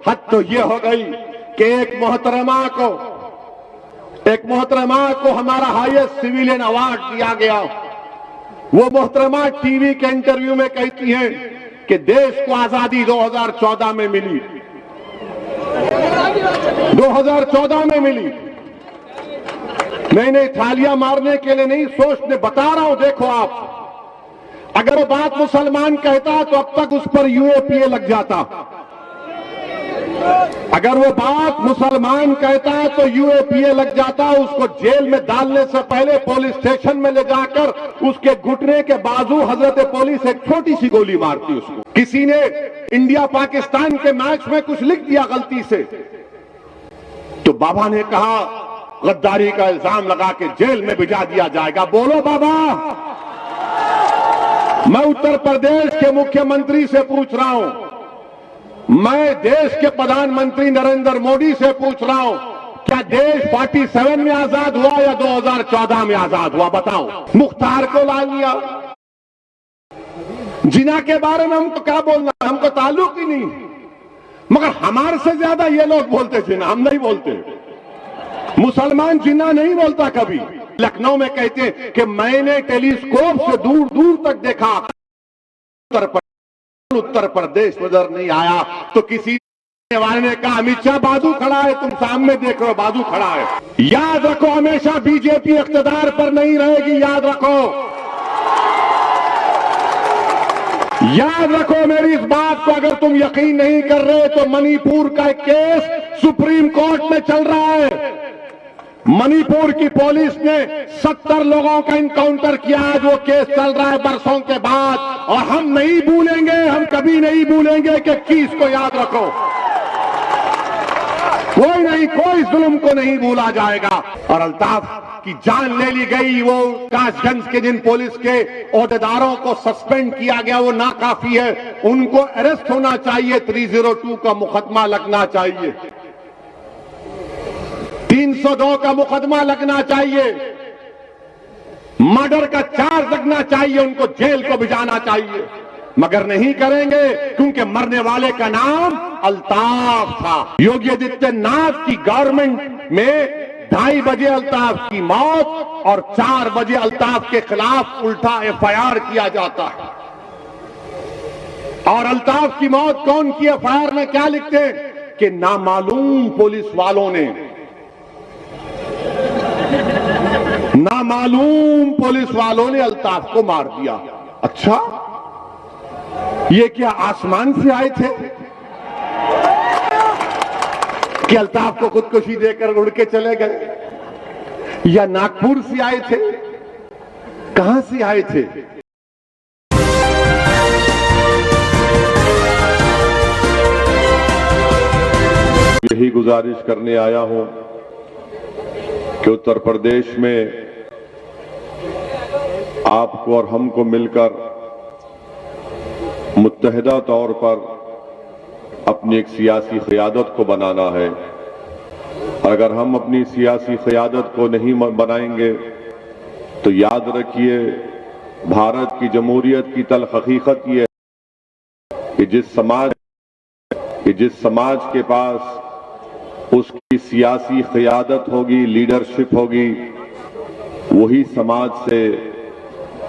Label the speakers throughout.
Speaker 1: हद तो ये हो गई कि एक मोहतरमा को हमारा हाईएस्ट सिविलियन अवार्ड दिया गया। वो मोहतरमा टीवी के इंटरव्यू में कहती हैं कि देश को आजादी 2014 में मिली, 2014 में मिली। मैंने थालियां मारने के लिए नहीं, सोचने बता रहा हूं। देखो आप, अगर वो बात मुसलमान कहता तो अब तक उस पर यूएपीए लग जाता। अगर वो बात मुसलमान कहता तो यूएपीए लग जाता। उसको जेल में डालने से पहले पुलिस स्टेशन में ले जाकर उसके घुटने के बाजू हजरत पुलिस एक छोटी सी गोली मारती उसको। किसी ने इंडिया पाकिस्तान के मैच में कुछ लिख दिया गलती से, तो बाबा ने कहा गद्दारी का इल्जाम लगा के जेल में भिजा दिया जाएगा। बोलो बाबा। मैं उत्तर प्रदेश के मुख्यमंत्री से पूछ रहा हूं, मैं देश के प्रधानमंत्री नरेंद्र मोदी से पूछ रहा हूं, क्या देश 47 में आजाद हुआ या 2014 में आजाद हुआ? बताओ। मुख्तार को ला लिया। जिना के बारे में हमको क्या बोलना, हमको ताल्लुक ही नहीं, मगर हमारे से ज्यादा ये लोग बोलते जिना, हम नहीं बोलते। मुसलमान जिना नहीं बोलता कभी। लखनऊ में कहते हैं कि मैंने टेलीस्कोप से दूर दूर तक देखा, उत्तर प्रदेश नजर नहीं आया। तो किसी वाले ने कहा अमित शाह बाजू खड़ा है, तुम सामने देख रहे हो बाजू खड़ा है। याद रखो, हमेशा बीजेपी इख्तिदार पर नहीं रहेगी, याद रखो। याद रखो मेरी इस बात को। अगर तुम यकीन नहीं कर रहे तो मणिपुर का एक केस सुप्रीम कोर्ट में चल रहा है। मणिपुर की पुलिस ने 70 लोगों का इनकाउंटर किया। आज वो केस चल रहा है बरसों के बाद, और हम नहीं भूलेंगे, हम कभी नहीं भूलेंगे कि किस को याद रखो। कोई नहीं, कोई जुल्म को नहीं भूला जाएगा। और अल्ताफ की जान ले ली गई। वो कासगंज के जिन पुलिस के ओहदेदारों को सस्पेंड किया गया वो नाकाफी है, उनको अरेस्ट होना चाहिए। 302 का मुकदमा लगना चाहिए, 302 का मुकदमा लगना चाहिए, मर्डर का चार्ज लगना चाहिए, उनको जेल को भिजाना चाहिए। मगर नहीं करेंगे, क्योंकि मरने वाले का नाम अल्ताफ था। योगी आदित्यनाथ की गवर्नमेंट में 2:30 बजे अल्ताफ की मौत और 4 बजे अल्ताफ के खिलाफ उल्टा एफआईआर किया जाता है। और अल्ताफ की मौत कौन की? एफआईआर में क्या लिखते हैं कि नामालूम पुलिस वालों ने अल्ताफ को मार दिया। अच्छा, ये क्या आसमान से आए थे कि अल्ताफ को खुदकुशी देकर उड़ के चले गए, या नागपुर से आए थे? कहां से आए थे? यही गुजारिश करने आया हूं कि उत्तर प्रदेश में आपको और हमको मिलकर मुत्तहिदा तौर पर अपनी एक सियासी क़यादत को बनाना है। अगर हम अपनी सियासी क़यादत को नहीं बनाएंगे तो याद रखिए, भारत की जमहूरियत की तल्ख़ हकीकत ये है कि जिस समाज के पास उसकी सियासी क़यादत होगी, लीडरशिप होगी, वही समाज से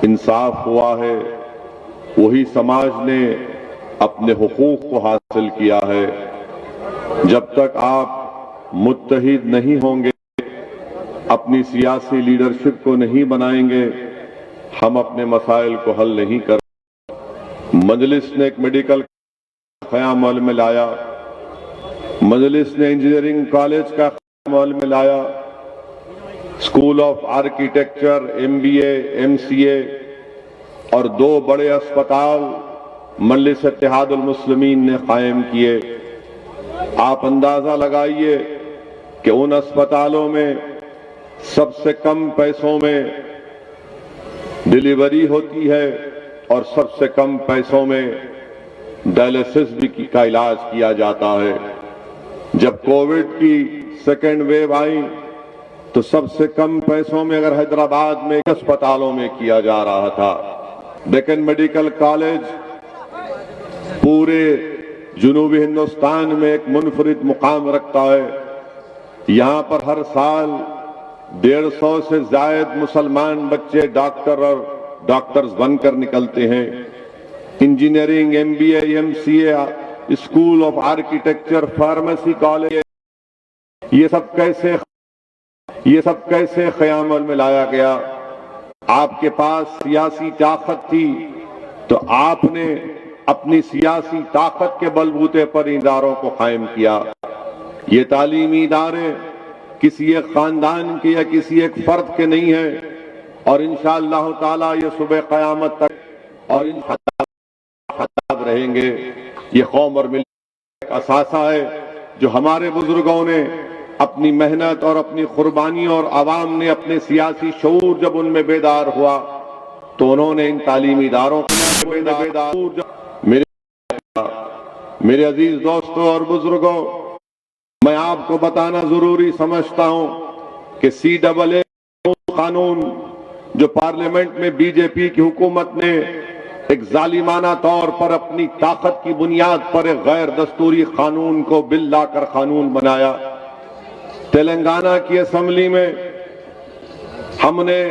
Speaker 1: इंसाफ हुआ है, वही समाज ने अपने हुकूक को हासिल किया है। जब तक आप मुत्तहिद नहीं होंगे, अपनी सियासी लीडरशिप को नहीं बनाएंगे, हम अपने मसाइल को हल नहीं कर। मजलिस ने एक मेडिकल क़याम अमल में लाया, मजलिस ने इंजीनियरिंग कॉलेज का क़याम अमल में लाया, school of architecture, MBA, MCA और 2 बड़े अस्पताल मजलिस इत्तेहादुल मुस्लिमीन ने कायम किए। आप अंदाजा लगाइए कि उन अस्पतालों में सबसे कम पैसों में डिलीवरी होती है और सबसे कम पैसों में डायलिसिस भी का इलाज किया जाता है। जब कोविड की सेकेंड वेव आई तो सबसे कम पैसों में अगर हैदराबाद में अस्पतालों में किया जा रहा था। डेक्कन मेडिकल कॉलेज पूरे जुनूबी हिंदुस्तान में एक मुनफरिद मुकाम रखता है। यहाँ पर हर साल 150 से ज्यादा मुसलमान बच्चे डॉक्टर और डॉक्टर्स बनकर निकलते हैं। Engineering, MBA, MCA, school of architecture, pharmacy college, ये सब कैसे क़यामत में लाया गया? आपके पास सियासी ताकत थी तो आपने अपनी सियासी ताकत के बलबूते पर इदारों को कायम किया। ये तालीमी इदारे किसी एक खानदान के या किसी एक फर्द के नहीं है, और इंशाअल्लाह ताला ये सुबह क़यामत तक और इंशाअल्लाह रहेंगे। ये कौम और मिल्लत का असासा है जो हमारे बुजुर्गों ने अपनी मेहनत और अपनी कुर्बानी और आवाम ने अपने सियासी शऊर जब उनमें बेदार हुआ तो उन्होंने इन तालीमी इदारों को मेरे अजीज दोस्तों और बुजुर्गों, मैं आपको बताना जरूरी समझता हूं कि CAA कानून जो पार्लियामेंट में बीजेपी की हुकूमत ने एक जालिमाना तौर पर अपनी ताकत की बुनियाद पर एक गैर दस्तूरी कानून को बिल लाकर कानून बनाया। तेलंगाना की असेंबली में हमने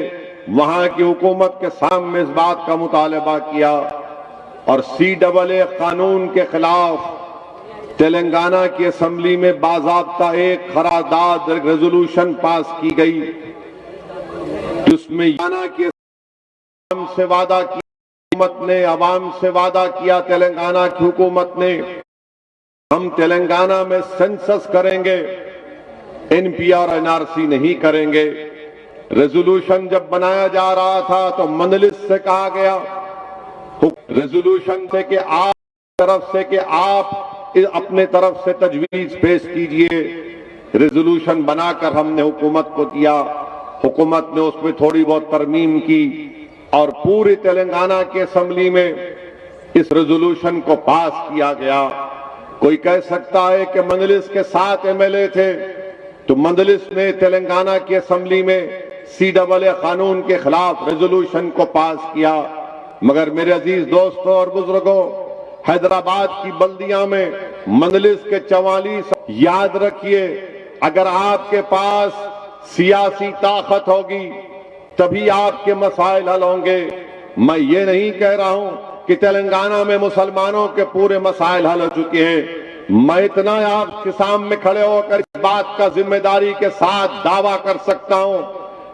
Speaker 1: वहां की हुकूमत के सामने इस बात का मुतालबा किया और CAA कानून के खिलाफ तेलंगाना की असेंबली में बाज़ाब्ता एक करारदाद, रेजोल्यूशन पास की गई जिसमें आवाम से वादा किया तेलंगाना की हुकूमत ने, हम तेलंगाना में सेंसस करेंगे, NP और NRC नहीं करेंगे। रेजोल्यूशन जब बनाया जा रहा था तो मंजलिस से कहा गया रेजोल्यूशन से कि आप अपने तरफ से तजवीज पेश कीजिए। रेजोल्यूशन बनाकर हमने हुकूमत को दिया, हुकूमत ने उसमें थोड़ी बहुत तरमीम की और पूरी तेलंगाना की असेंबली में इस रेजोल्यूशन को पास किया गया। कोई कह सकता है कि मंजलिस के 7 MLA थे तो मंजलिस ने तेलंगाना की असेंबली में CAA कानून के खिलाफ रेजोल्यूशन को पास किया, मगर मेरे अजीज दोस्तों और बुजुर्गों, हैदराबाद की बल्दियां में मंजलिस के 44, याद रखिए, अगर आपके पास सियासी ताकत होगी तभी आपके मसाइल हल होंगे। मैं ये नहीं कह रहा हूं कि तेलंगाना में मुसलमानों के पूरे मसाइल हल हो चुके हैं। मैं इतना आपके सामने खड़े होकर इस बात का जिम्मेदारी के साथ दावा कर सकता हूं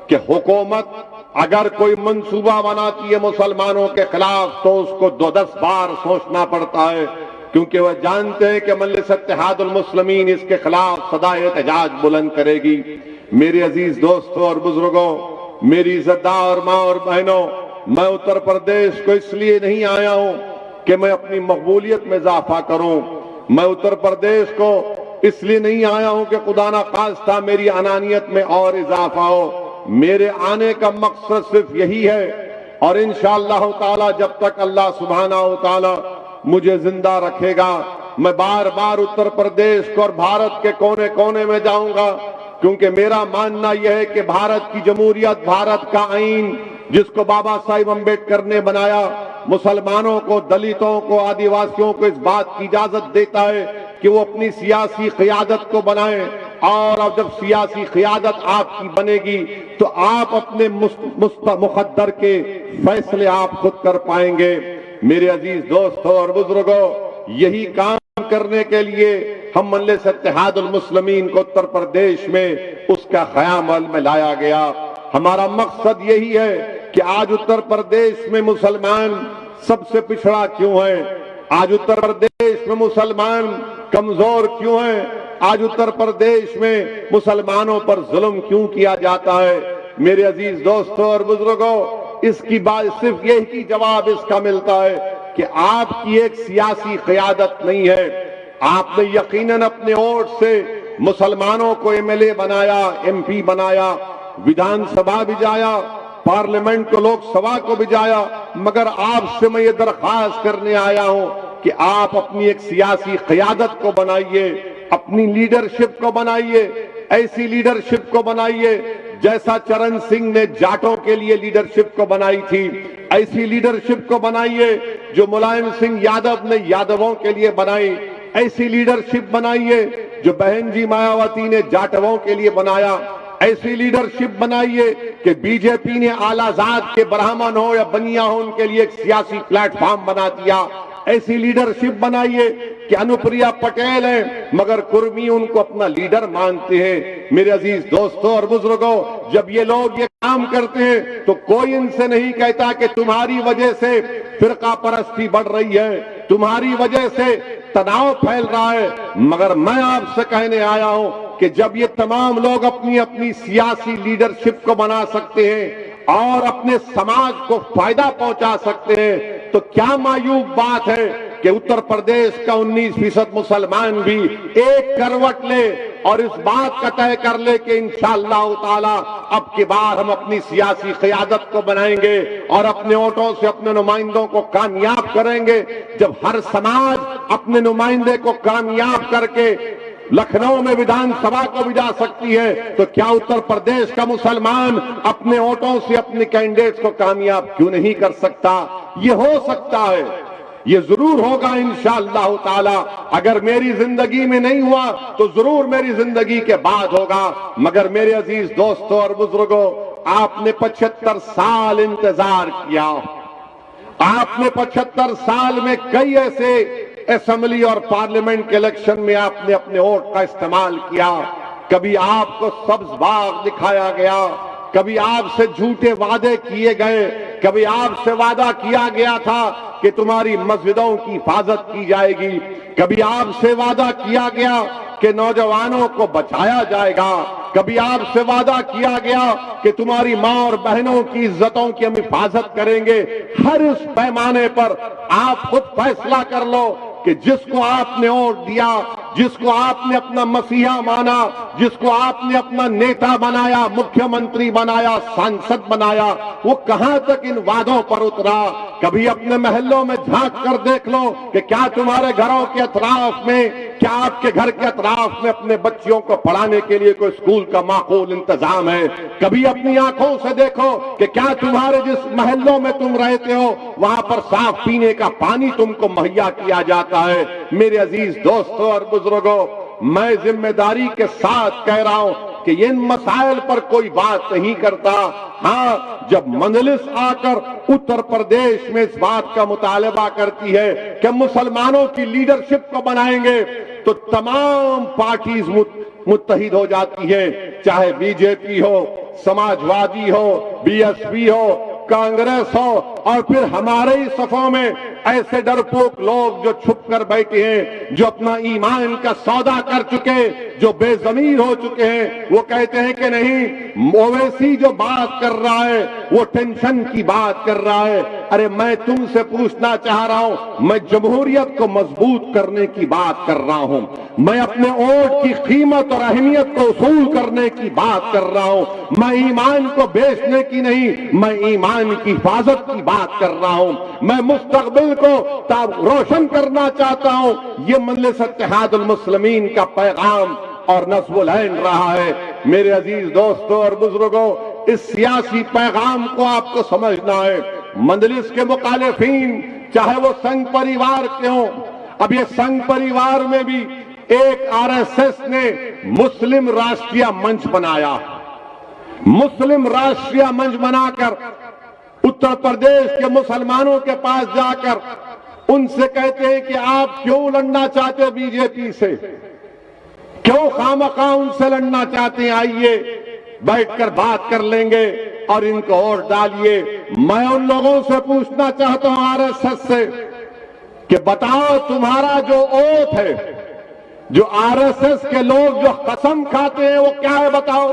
Speaker 1: कि हुकूमत अगर कोई मंसूबा बनाती है मुसलमानों के खिलाफ तो उसको 2-10 बार सोचना पड़ता है, क्योंकि वह जानते हैं कि मजलिस इत्तेहादुल मुस्लिमीन इसके खिलाफ सदा एहतजाज बुलंद करेगी। मेरे अजीज दोस्तों और बुजुर्गों, मेरी इज्जतदार माँ और बहनों, मैं उत्तर प्रदेश को इसलिए नहीं आया हूं कि मैं अपनी मकबूलियत में इजाफा करूं। मैं उत्तर प्रदेश को इसलिए नहीं आया हूं कि खुदा ना खास्ता मेरी अनानियत में और इजाफा हो। मेरे आने का मकसद सिर्फ यही है, और इंशाअल्लाह ताला जब तक अल्लाह सुब्हानहू ताला मुझे जिंदा रखेगा, मैं बार बार उत्तर प्रदेश को और भारत के कोने कोने में जाऊंगा, क्योंकि मेरा मानना यह है कि भारत की जमहूरियत, भारत का आईन जिसको बाबा साहिब अम्बेडकर ने बनाया, मुसलमानों को, दलितों को, आदिवासियों को इस बात की इजाजत देता है कि वो अपनी सियासी क़ियादत को बनाएं, और अब जब सियासी क़ियादत आपकी बनेगी तो आप अपने मुक़द्दर के फैसले आप खुद कर पाएंगे। मेरे अजीज दोस्तों और बुजुर्गों, यही काम करने के लिए हम मजलिस इत्तेहादुल मुस्लिमीन को उत्तर प्रदेश में उसका क़याम में लाया गया। हमारा मकसद यही है कि आज उत्तर प्रदेश में मुसलमान सबसे पिछड़ा क्यों है, आज उत्तर प्रदेश में मुसलमान कमजोर क्यों है, आज उत्तर प्रदेश में मुसलमानों पर जुल्म क्यों किया जाता है। मेरे अजीज दोस्तों और बुजुर्गों, इसकी बात सिर्फ यही जवाब इसका मिलता है कि आपकी एक सियासी क़ियादत नहीं है। आपने यकीनन अपने वोट से मुसलमानों को MLA बनाया, MP बनाया, विधानसभा भिजाया, पार्लियामेंट को, लोकसभा को भिजाया, मगर आपसे मैं ये दरख्वास्त करने आया हूं कि आप अपनी एक सियासी क़ियादत को बनाइए, अपनी लीडरशिप को बनाइए, ऐसी लीडरशिप को बनाइए जैसा चरण सिंह ने जाटों के लिए लीडरशिप को बनाई थी, ऐसी लीडरशिप को बनाइए जो मुलायम सिंह यादव ने यादवों के लिए बनाई, ऐसी लीडरशिप बनाइए जो बहन जी मायावती ने जाटवों के लिए बनाया। ऐसी लीडरशिप बनाइए कि बीजेपी ने आलाजाद के ब्राह्मण हो या बनिया हो उनके लिए एक सियासी प्लेटफॉर्म बना दिया। ऐसी लीडरशिप बनाइए कि अनुप्रिया पटेल है मगर कुर्मी उनको अपना लीडर मानते हैं। मेरे अजीज दोस्तों और बुजुर्गों, जब ये लोग ये काम करते हैं तो कोई इनसे नहीं कहता कि तुम्हारी वजह से फिरका परस्ती बढ़ रही है, तुम्हारी वजह से तनाव फैल रहा है। मगर मैं आपसे कहने आया हूं कि जब ये तमाम लोग अपनी अपनी सियासी लीडरशिप को बना सकते हैं और अपने समाज को फायदा पहुंचा सकते हैं तो क्या मायूब बात है कि उत्तर प्रदेश का 19% मुसलमान भी एक करवट ले और इस बात का तय कर ले कि इंशाअल्लाह ताला अब की बार हम अपनी सियासी क़यादत को बनाएंगे और अपने वोटों से अपने नुमाइंदों को कामयाब करेंगे। जब हर समाज अपने नुमाइंदे को कामयाब करके लखनऊ में विधानसभा को भी जा सकती है तो क्या उत्तर प्रदेश का मुसलमान अपने वोटों से अपने कैंडिडेट्स को कामयाब क्यों नहीं कर सकता? ये हो सकता है, ये जरूर होगा इंशाअल्लाह ताला। अगर मेरी जिंदगी में नहीं हुआ तो जरूर मेरी जिंदगी के बाद होगा। मगर मेरे अजीज दोस्तों और बुजुर्गों, आपने 75 साल इंतजार किया। आपने 75 साल में कई ऐसे असेंबली और पार्लियामेंट के इलेक्शन में आपने अपने वोट का इस्तेमाल किया। कभी आपको सब्ज बाग दिखाया गया, कभी आपसे झूठे वादे किए गए, कभी आपसे वादा किया गया था कि तुम्हारी मस्जिदों की हिफाजत की जाएगी, कभी आपसे वादा किया गया कि नौजवानों को बचाया जाएगा, कभी आपसे वादा किया गया कि तुम्हारी मां और बहनों की इज्जतों की हम हिफाजत करेंगे। हर इस पैमाने पर आप खुद फैसला कर लो कि जिसको आपने वोट दिया, जिसको आपने अपना मसीहा माना, जिसको आपने अपना नेता बनाया, मुख्यमंत्री बनाया, सांसद बनाया, वो कहां तक इन वादों पर उतरा। कभी अपने महल्लों में झांक कर देख लो कि क्या तुम्हारे घरों के अतराफ में, क्या आपके घर के अतराफ में अपने बच्चियों को पढ़ाने के लिए कोई स्कूल का माकूल इंतजाम है। कभी अपनी आंखों से देखो कि क्या तुम्हारे जिस महल्लों में तुम रहते हो वहां पर साफ पीने का पानी तुमको मुहैया किया जाता है। मेरे अजीज दोस्तों और बुजुर्गों, मैं जिम्मेदारी के साथ कह रहा हूं कि इन मसाइल पर कोई बात नहीं करता। हाँ, जब मजलिस आकर उत्तर प्रदेश में इस बात का मुतालबा करती है कि मुसलमानों की लीडरशिप को बनाएंगे तो तमाम पार्टीज मुत्तहिद हो जाती है, चाहे बीजेपी हो, समाजवादी हो, बीएसपी हो, कांग्रेस हो, और फिर हमारे ही सफों में ऐसे डरपोक लोग जो छुप कर बैठे हैं, जो अपना ईमान का सौदा कर चुके, जो बेजमीर हो चुके हैं, वो कहते हैं कि नहीं, ओवैसी जो बात कर रहा है वो टेंशन की बात कर रहा है। अरे मैं तुमसे पूछना चाह रहा हूं, मैं जमहूरियत को मजबूत करने की बात कर रहा हूं, मैं अपने वोट की कीमत और अहमियत को उसूल करने की बात कर रहा हूं, मैं ईमान को बेचने की नहीं, मैं ईमान की हिफाजत की बात कर रहा हूं, मैं मुस्तकबिल को रोशन करना चाहता हूं। ये मजलिस इत्तेहादुल मुस्लिमीन का पैगाम और नस्बुल ऐन रहा है। मेरे अजीज दोस्तों और बुजुर्गों, इस सियासी पैगाम को आपको समझना है। मजलिस के मुखालिफीन चाहे वो संघ परिवार के हों, अब ये संघ परिवार में भी एक आरएसएस ने मुस्लिम राष्ट्रीय मंच बनाया। मुस्लिम राष्ट्रीय मंच बनाकर उत्तर प्रदेश के मुसलमानों के पास जाकर उनसे कहते हैं कि आप क्यों लड़ना चाहते हो बीजेपी से, क्यों खामखा उनसे लड़ना चाहते हैं, आइए बैठकर बात कर लेंगे और इनको वोट डालिए। मैं उन लोगों से पूछना चाहता हूं आरएसएस से कि बताओ तुम्हारा जो ओथ है, जो आरएसएस के लोग जो कसम खाते हैं वो क्या है, बताओ,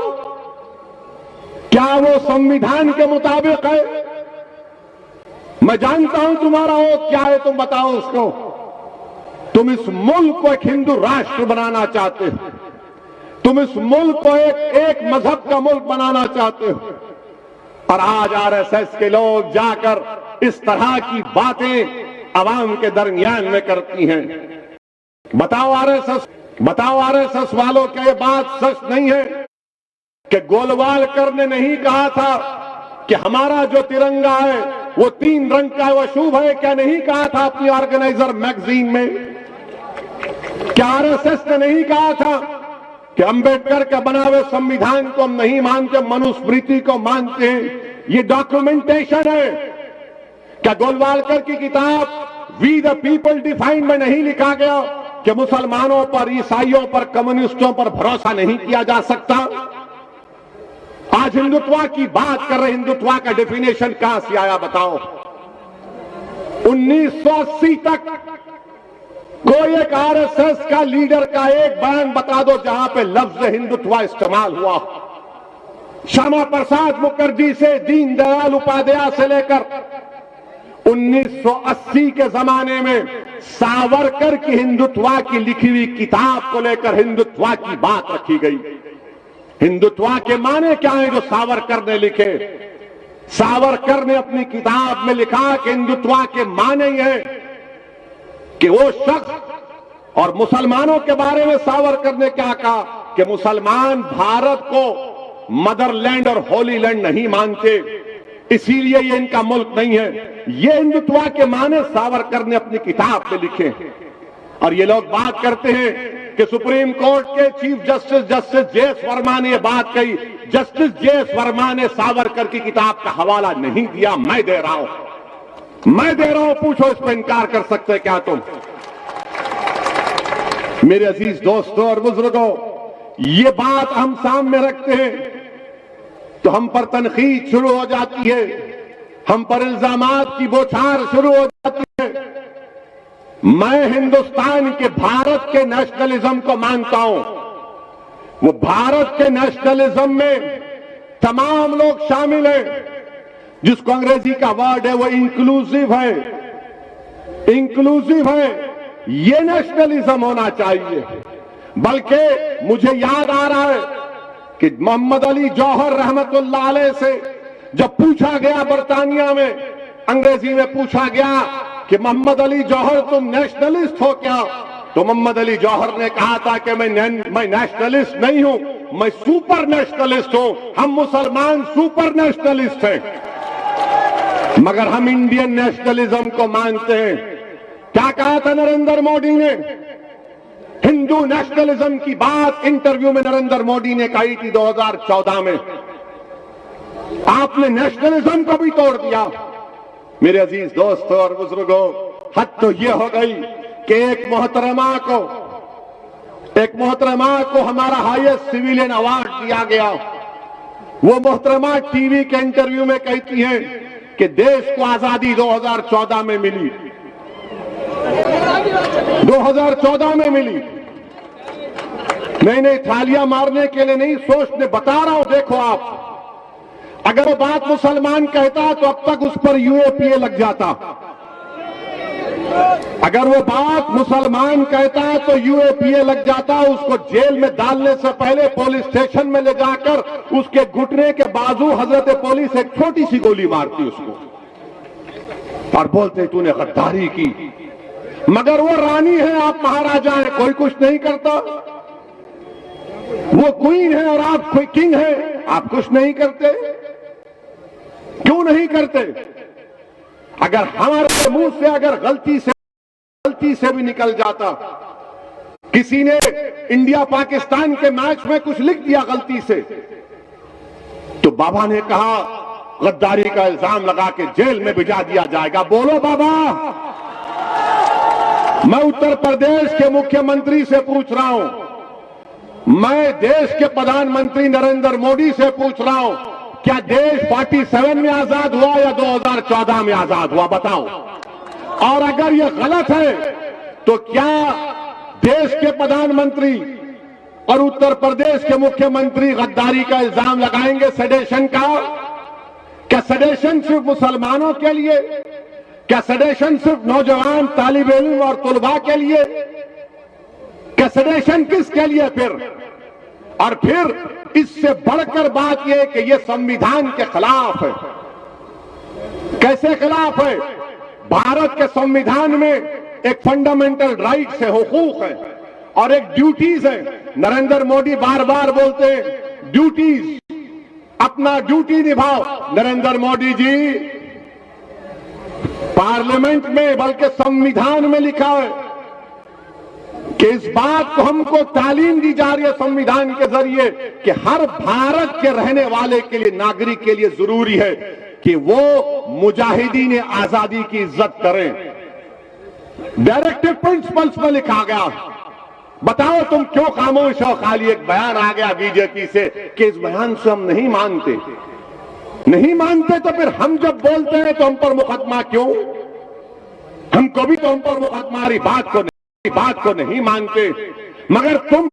Speaker 1: क्या वो संविधान के मुताबिक है? मैं जानता हूं तुम्हारा ओथ क्या है, तुम बताओ उसको। तुम इस मुल्क को एक हिंदू राष्ट्र बनाना चाहते हो, तुम इस मुल्क को एक मजहब का मुल्क बनाना चाहते हो, और आज आरएसएस के लोग जाकर इस तरह की बातें अवाम के दरमियान में करती हैं। बताओ आरएसएस वालों, क्या ये बात सच नहीं है कि गोलवालकर ने नहीं कहा था कि हमारा जो तिरंगा है वो 3 रंग का है, वो शुभ है? क्या नहीं कहा था अपनी ऑर्गेनाइजर मैगजीन में?
Speaker 2: क्या आरएसएस ने नहीं कहा था कि अंबेडकर का बना हुए संविधान को हम नहीं मानते, मनुस्मृति को मानते हैं? ये डॉक्यूमेंटेशन है। क्या गोलवालकर की किताब वी द पीपल डिफाइंड में नहीं लिखा गया कि मुसलमानों पर, ईसाइयों पर, कम्युनिस्टों पर भरोसा नहीं किया जा सकता? आज हिंदुत्व की बात कर रहे, हिंदुत्व का डेफिनेशन कहां से आया बताओ? 1980 तक कोई एक आरएसएस का लीडर का एक बयान बता दो जहां पे लफ्ज हिंदुत्व इस्तेमाल हुआ। श्यामा प्रसाद मुखर्जी से दीनदयाल उपाध्याय से लेकर 1980 के जमाने में सावरकर की हिंदुत्व की लिखी हुई किताब को लेकर हिंदुत्व की बात रखी गई। हिंदुत्व के माने क्या है जो सावरकर ने लिखे? सावरकर ने अपनी किताब में लिखा कि हिंदुत्व के माने ये है कि वो शख्स, और मुसलमानों के बारे में सावरकर ने क्या कहा कि मुसलमान भारत को मदरलैंड और होली लैंड नहीं मानते, इसीलिए ये इनका मुल्क नहीं है। ये हिंदुत्व के माने सावरकर ने अपनी किताब में लिखे। और ये लोग बात करते हैं कि सुप्रीम कोर्ट के चीफ जस्टिस जे.एस. वर्मा ने यह बात कही। Justice JS. वर्मा ने सावरकर की किताब का हवाला नहीं दिया, मैं दे रहा हूं, पूछो इस पर इनकार कर सकते क्या तुम? मेरे अजीज दोस्तों और बुजुर्गों, ये बात हम सामने रखते हैं तो हम पर तनकीद शुरू हो जाती है, हम पर इल्जामात की बौछार शुरू हो जाती है। मैं हिंदुस्तान के, भारत के नेशनलिज्म को मानता हूं। वो भारत के नेशनलिज्म में तमाम लोग शामिल हैं, जिसको अंग्रेजी का वर्ड है वो इंक्लूसिव है। इंक्लूसिव है, ये नेशनलिज्म होना चाहिए। बल्कि मुझे याद आ रहा है कि मोहम्मद अली जौहर रहमतुल्लाह अलैह से जब पूछा गया, बरतानिया में अंग्रेजी में पूछा गया कि मोहम्मद अली जौहर तुम नेशनलिस्ट हो क्या, तो मोहम्मद अली जौहर ने कहा था कि मैं नेशनलिस्ट नहीं हूं, मैं सुपर नेशनलिस्ट हूं। हम मुसलमान सुपर नेशनलिस्ट हैं, मगर हम इंडियन नेशनलिज्म को मानते हैं। क्या कहा था नरेंद्र मोदी ने? हिंदू नेशनलिज्म की बात इंटरव्यू में नरेंद्र मोदी ने कही थी 2014 में। आपने नेशनलिज्म को भी तोड़ दिया। मेरे अजीज दोस्तों और बुजुर्गों, हद तो यह हो गई कि एक मोहतरमा को हमारा हाईएस्ट सिविलियन अवार्ड दिया गया। वो मोहतरमा टीवी के इंटरव्यू में कहती हैं कि देश को आजादी 2014 में मिली, 2014 में मिली। नहीं, थालियां मारने के लिए नहीं, सोचने बता रहा हूं। देखो आप, अगर वो बात मुसलमान कहता तो अब तक उस पर यूएपीए लग जाता। अगर वो बात मुसलमान कहता तो यूएपीए लग जाता। उसको जेल में डालने से पहले पुलिस स्टेशन में ले जाकर उसके घुटने के बाजू हजरत पुलिस एक छोटी सी गोली मारती उसको और बोलते तूने गद्दारी की। मगर वो रानी है, आप महाराजा हैं, कोई कुछ नहीं करता। वो क्वीन है और आप कोई किंग है, आप कुछ नहीं करते। क्यों नहीं करते? अगर हमारे मुंह से अगर गलती से भी निकल जाता, किसी ने इंडिया पाकिस्तान के मैच में कुछ लिख दिया गलती से, तो बाबा ने कहा गद्दारी का इल्जाम लगा के जेल में भिजा दिया जाएगा। बोलो बाबा। मैं उत्तर प्रदेश के मुख्यमंत्री से पूछ रहा हूं, मैं देश के प्रधानमंत्री नरेंद्र मोदी से पूछ रहा हूं, क्या देश 47 में आजाद हुआ या 2014 में आजाद हुआ? बताओ। और अगर यह गलत है तो क्या देश के प्रधानमंत्री और उत्तर प्रदेश के मुख्यमंत्री गद्दारी का इल्जाम लगाएंगे सेडेशन का? क्या सेडेशन सिर्फ मुसलमानों के लिए? क्या सेडेशन सिर्फ नौजवान तालिब इल्म और तुलबा के लिए? क्या सेडेशन किसके लिए फिर? और फिर इससे बढ़कर बात यह कि यह संविधान के खिलाफ है। कैसे खिलाफ है? भारत के संविधान में एक फंडामेंटल राइट्स है, हुकूक है और एक ड्यूटीज है। नरेंद्र मोदी बार बार बोलते हैं ड्यूटीज, अपना ड्यूटी निभाओ। नरेंद्र मोदी जी, पार्लियामेंट में बल्कि संविधान में लिखा है कि इस बात को हमको तालीम दी जा रही है संविधान के जरिए कि हर भारत के रहने वाले के लिए, नागरिक के लिए जरूरी है कि वो मुजाहिदीन आजादी की इज्जत करें। डायरेक्टिव प्रिंसिपल्स में लिखा गया। बताओ तुम क्यों खामोश हो? खाली एक बयान आ गया बीजेपी से कि इस बयान से हम नहीं मानते। नहीं मानते तो फिर हम जब बोलते हैं तो हम पर मुकदमा क्यों? हम कभी तो हम पर मुकदमा हमारी बात को नहीं मानते, मगर तुम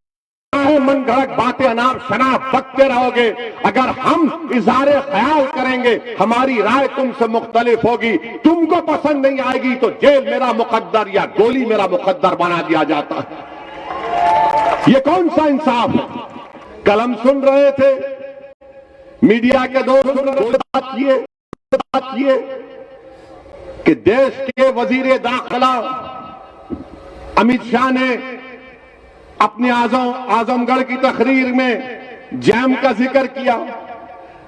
Speaker 2: मन गढ़ंत बातें अनाप शनाप बकते रहोगे। अगर हम इज़हारे ख्याल करेंगे, हमारी राय तुमसे मुख्तलिफ होगी, तुमको पसंद नहीं आएगी तो जेल मेरा मुकद्दर या गोली मेरा मुकद्दर बना दिया जाता है। ये कौन सा इंसाफ है? कल हम सुन रहे थे, मीडिया के दोस्त बात किए कि देश के वजीर दाखिला अमित शाह ने अपने आजमगढ़ की तकरीर में जैम का जिक्र किया।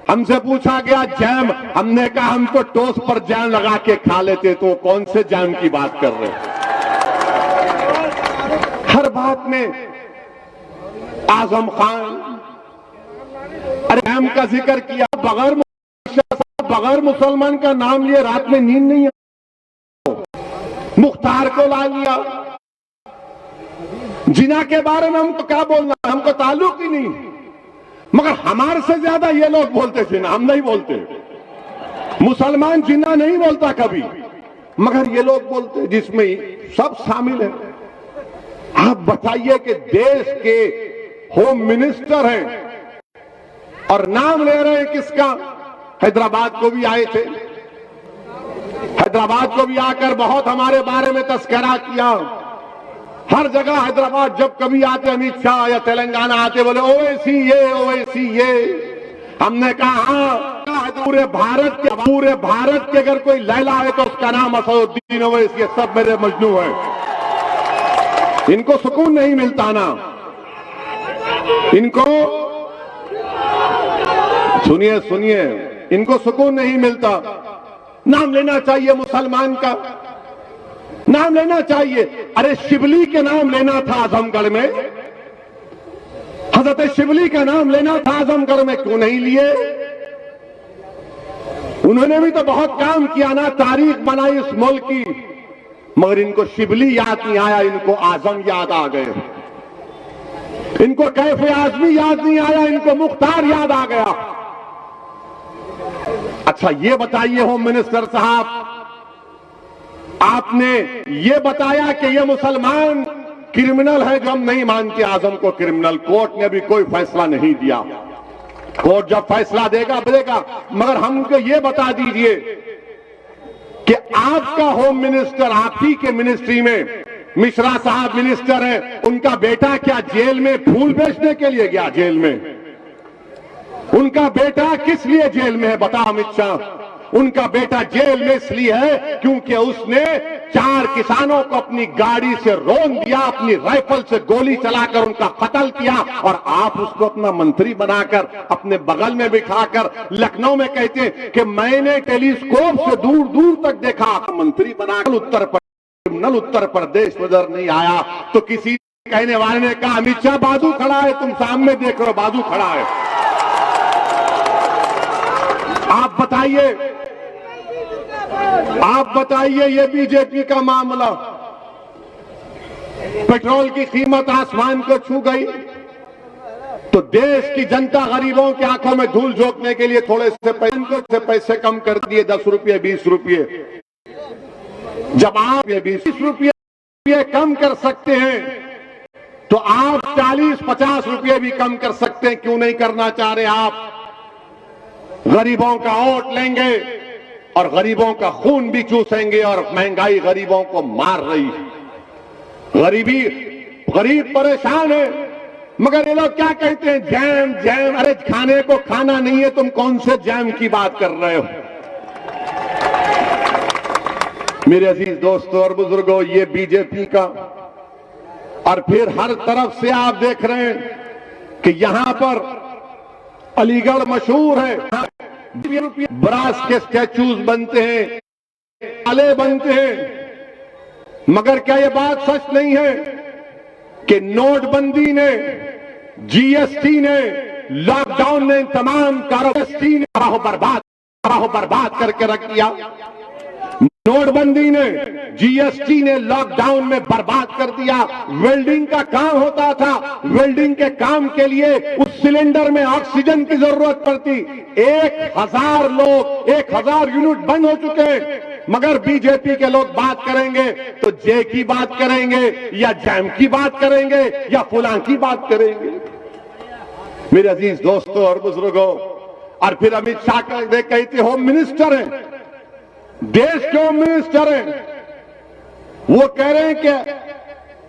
Speaker 2: हमसे पूछा गया जैम, हमने कहा हम तो टोस्ट पर जैम लगा के खा लेते, तो कौन से जैम की बात कर रहे हैं? हर बात में आजम खान, अरे जैम का जिक्र किया, बगैर मुसलमान का नाम लिए रात में नींद नहीं आई। मुख्तार को ला लिया। जिना के बारे में हमको क्या बोलना, हमको ताल्लुक ही नहीं, मगर हमारे से ज्यादा ये लोग बोलते जिना, हम नहीं बोलते। मुसलमान जिना नहीं बोलता कभी, मगर ये लोग बोलते, जिसमें सब शामिल है। आप बताइए कि देश के होम मिनिस्टर हैं और नाम ले रहे हैं किसका? हैदराबाद को भी आए थे, हैदराबाद को भी आकर बहुत हमारे बारे में तस्करा किया। हर जगह हैदराबाद जब कभी आते अमित शाह या तेलंगाना आते बोले ओवैसी ये। हमने कहा हाँ, पूरे भारत के अगर कोई लैला है तो उसका नाम असदुद्दीन ओवैसी है। सब मेरे मजनू है। इनको सुकून नहीं मिलता ना, इनको सुनिए, इनको सुकून नहीं मिलता। नाम लेना चाहिए मुसलमान का, नाम लेना चाहिए। अरे शिबली के नाम लेना था आजमगढ़ में, हजरत शिबली का नाम लेना था आजमगढ़ में, क्यों नहीं लिए? उन्होंने भी तो बहुत काम किया ना, तारीख बनाई इस मुल्क की, मगर इनको शिबली याद नहीं आया, इनको आजम याद आ गए। इनको कैफे आजमी याद नहीं आया, इनको मुख्तार याद आ गया। अच्छा ये बताइए होम मिनिस्टर साहब, आपने ये बताया कि ये मुसलमान क्रिमिनल है जो हम नहीं मानते आजम को क्रिमिनल। कोर्ट ने अभी कोई फैसला नहीं दिया, कोर्ट जब फैसला देगा, मगर हमको ये बता दीजिए कि आपका होम मिनिस्टर, आप ही के मिनिस्ट्री में मिश्रा साहब मिनिस्टर हैं, उनका बेटा क्या जेल में फूल बेचने के लिए गया? जेल में उनका बेटा किस लिए जेल में है? बता अमित शाह। उनका बेटा जेल में इसलिए है क्योंकि उसने 4 किसानों को अपनी गाड़ी से रौंद दिया, अपनी राइफल से गोली चलाकर उनका कत्ल किया, और आप उसको अपना मंत्री बनाकर अपने बगल में बिठाकर लखनऊ में कहते हैं कि मैंने टेलीस्कोप से दूर दूर तक देखा। मंत्री बनाकर उत्तर प्रदेश नजर नहीं आया तो किसी कहने वाले ने कहा अमित शाह बाजू खड़ा है, तुम सामने देख रहे हो बाजू खड़ा है। आप बताइए ये बीजेपी का मामला, पेट्रोल की कीमत आसमान को छू गई तो देश की जनता गरीबों की आंखों में धूल झोंकने के लिए थोड़े से पैसे कम कर दिए, 10 रुपये 20 रुपये। जब आप ये 20 रुपये कम कर सकते हैं तो आप 40-50 रुपये भी कम कर सकते हैं, क्यों नहीं करना चाह रहे आप? गरीबों का वोट लेंगे और गरीबों का खून भी चूसेंगे, और महंगाई गरीबों को मार रही है। गरीब परेशान है, मगर ये लोग क्या कहते हैं? जैम। अरे खाने को खाना नहीं है, तुम कौन से जैम की बात कर रहे हो? मेरे अजीज दोस्तों और बुजुर्गों, ये बीजेपी का, और फिर हर तरफ से आप देख रहे हैं कि यहां पर अलीगढ़ मशहूर है, ब्रास के स्टैचूज बनते हैं, ताले बनते हैं, मगर क्या ये बात सच नहीं है कि नोटबंदी ने, जीएसटी ने, लॉकडाउन ने तमाम कारोबार बर्बाद करके रख दिया। नोटबंदी ने, जीएसटी ने लॉकडाउन में बर्बाद कर दिया। वेल्डिंग का काम होता था, वेल्डिंग के काम के लिए उस सिलेंडर में ऑक्सीजन की जरूरत पड़ती। 1000 लोग, 1000 यूनिट बंद हो चुके हैं। मगर बीजेपी के लोग बात करेंगे तो जे की बात करेंगे या जैम की बात करेंगे या फुलां की बात करेंगे। मेरे अजीज दोस्तों और बुजुर्गों, और फिर अमित शाह कहते होम मिनिस्टर हैं, देश के होम मिनिस्टर हैं, वो कह रहे हैं कि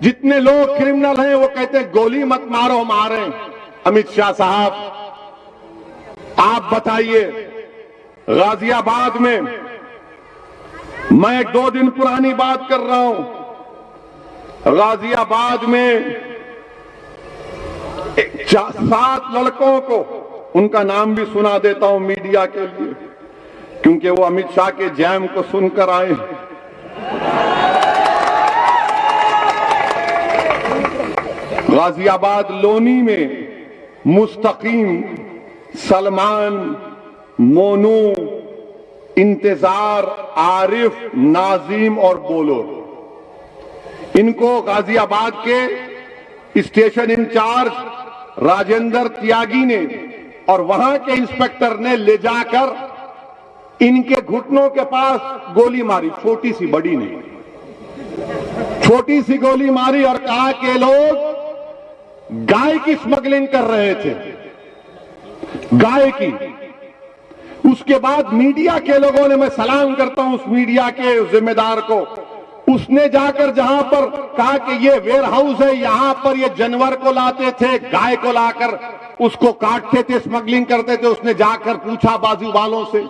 Speaker 2: जितने लोग क्रिमिनल हैं वो कहते हैं गोली मत मारो, मारे। अमित शाह साहब, आप बताइए, गाजियाबाद में, मैं 2 दिन पुरानी बात कर रहा हूं, गाजियाबाद में 7 लड़कों को, उनका नाम भी सुना देता हूं मीडिया के लिए, क्योंकि वो अमित शाह के जैम को सुनकर आए। गाजियाबाद लोनी में मुस्तकीम, सलमान, मोनू, इंतजार, आरिफ, नाजीम और बोलो, इनको गाजियाबाद के स्टेशन इंचार्ज राजेंद्र त्यागी ने और वहां के इंस्पेक्टर ने ले जाकर इनके घुटनों के पास गोली मारी, छोटी सी, बड़ी नहीं, छोटी सी गोली मारी और कहा कि लोग गाय की स्मगलिंग कर रहे थे, गाय की। उसके बाद मीडिया के लोगों ने, मैं सलाम करता हूं उस मीडिया के जिम्मेदार को, उसने जाकर जहां पर कहा कि ये वेयर हाउस है, यहां पर ये जानवर को लाते थे, गाय को लाकर उसको काटते थे, स्मगलिंग करते थे। उसने जाकर पूछा बाजू वालों से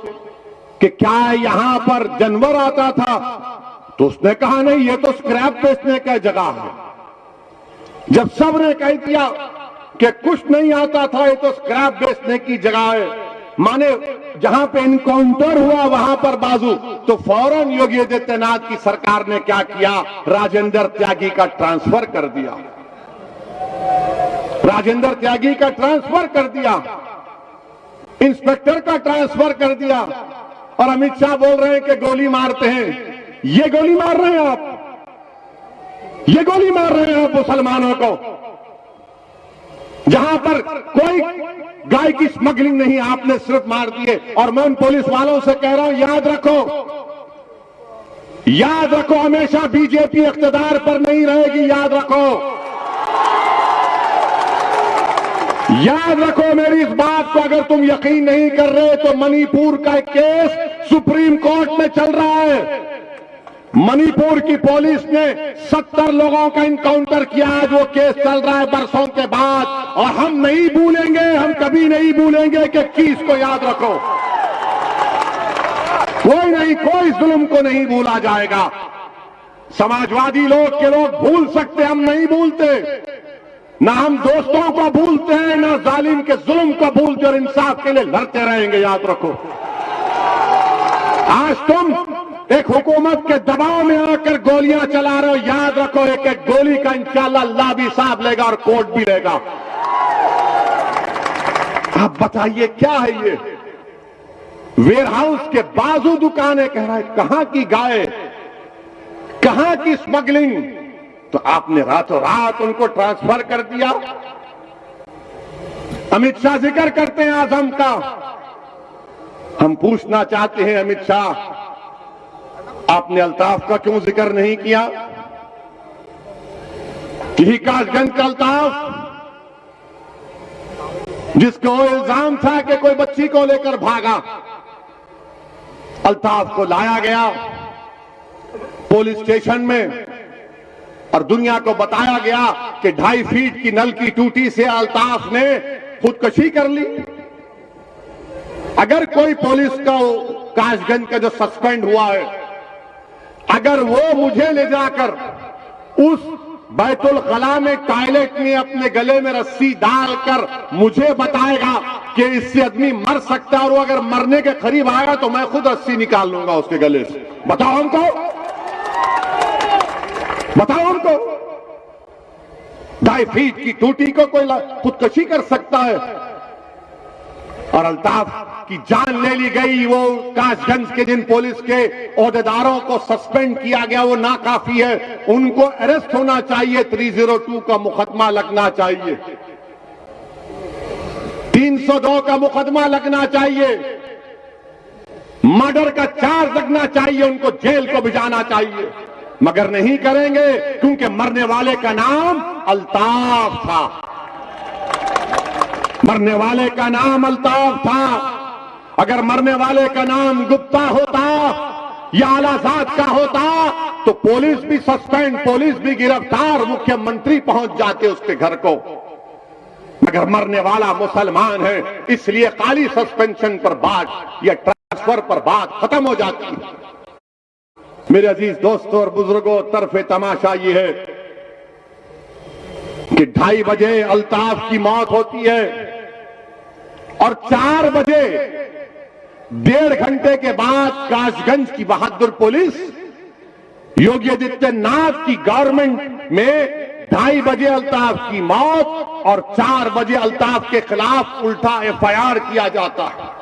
Speaker 2: कि क्या यहां पर जानवर आता था, तो उसने कहा नहीं, ये तो स्क्रैप बेचने का जगह है। जब सबने कह दिया कि कुछ नहीं आता था, ये तो स्क्रैप बेचने की जगह है, माने जहां पे इनकाउंटर हुआ वहां पर बाजू, तो फौरन योगी आदित्यनाथ की सरकार ने क्या किया, राजेंद्र त्यागी का ट्रांसफर कर दिया, राजेंद्र त्यागी का ट्रांसफर कर दिया, इंस्पेक्टर का ट्रांसफर कर दिया। और अमित शाह बोल रहे हैं कि गोली मारते हैं। ये गोली मार रहे हैं आप, ये गोली मार रहे हैं आप मुसलमानों को, जहां पर कोई गाय की स्मगलिंग नहीं, आपने सिर्फ मार दिए। और मैं उन पुलिस वालों से कह रहा हूं, याद रखो, याद रखो, हमेशा बीजेपी इख्तिदार पर नहीं रहेगी, याद रखो, याद रखो मेरी इस बात को। अगर तुम यकीन नहीं कर रहे तो मणिपुर का एक केस सुप्रीम कोर्ट में चल रहा है। मणिपुर की पुलिस ने 70 लोगों का इनकाउंटर किया, आज वो केस चल रहा है बरसों के बाद। और हम नहीं भूलेंगे, हम कभी नहीं भूलेंगे कि किस को, याद रखो, कोई नहीं, कोई जुल्म को नहीं भूला जाएगा। समाजवादी लोग के लोग भूल सकते, हम नहीं भूलते। ना हम दोस्तों को भूलते हैं, ना जालिम के जुल्म को भूलते, और इंसाफ के लिए लड़ते रहेंगे, याद रखो। आज तुम एक हुकूमत के दबाव में आकर गोलियां चला रहे हो, याद रखो, एक एक गोली का इंशाअल्लाह अल्लाह भी हिसाब लेगा और कोर्ट भी लेगा। आप बताइए क्या है ये? वेयर हाउस के बाजू दुकानें, कह रहा है कहां की गाय, कहां की स्मगलिंग, तो आपने रातों रात उनको ट्रांसफर कर दिया। अमित शाह जिक्र करते हैं आजम का, हम पूछना चाहते हैं अमित शाह, आपने अल्ताफ का क्यों जिक्र नहीं किया? यही कासगंज का अल्ताफ जिसको इल्जाम था कि कोई बच्ची को लेकर भागा, अल्ताफ को लाया गया पुलिस स्टेशन में और दुनिया को बताया गया कि 2.5 फीट की नल की टूटी से अल्ताफ ने खुदकुशी कर ली। अगर कोई पुलिस का कासगंज का जो सस्पेंड हुआ है, अगर वो मुझे ले जाकर उस बैतुल खला में टॉयलेट में अपने गले में रस्सी डालकर मुझे बताएगा कि इससे आदमी मर सकता है, और वो अगर मरने के करीब आएगा तो मैं खुद रस्सी निकाल लूंगा उसके गले से। बताओ हमको, बताओ हमको। 2.5 फीट की टूटी को कोई खुदकशी कर सकता है? और अल्ताफ की जान ले ली गई। वो कासगंज के जिन पुलिस के ओहदेदारों को सस्पेंड किया गया वो नाकाफी है, उनको अरेस्ट होना चाहिए, 302 का मुकदमा लगना चाहिए, 302 का मुकदमा लगना चाहिए, मर्डर का चार्ज लगना चाहिए, उनको जेल को भिजाना चाहिए, मगर नहीं करेंगे क्योंकि मरने वाले का नाम अल्ताफ था। मरने वाले का नाम अल्ताफ था। अगर मरने वाले का नाम गुप्ता होता या आलाजाद का होता तो पुलिस भी सस्पेंड, पुलिस भी गिरफ्तार, मुख्यमंत्री पहुंच जाते उसके घर को, मगर मरने वाला मुसलमान है, इसलिए खाली सस्पेंशन पर बात या ट्रांसफर पर बात खत्म हो जाती है। मेरे अजीज दोस्तों और बुजुर्गों, तरफे तमाशा ये है कि 2:30 बजे अल्ताफ की मौत होती है और 4 बजे 1.5 घंटे के बाद कासगंज की बहादुर पुलिस योगी आदित्यनाथ की गवर्नमेंट में 2:30 बजे अल्ताफ की मौत और 4 बजे अल्ताफ के खिलाफ उल्टा एफआईआर किया जाता है।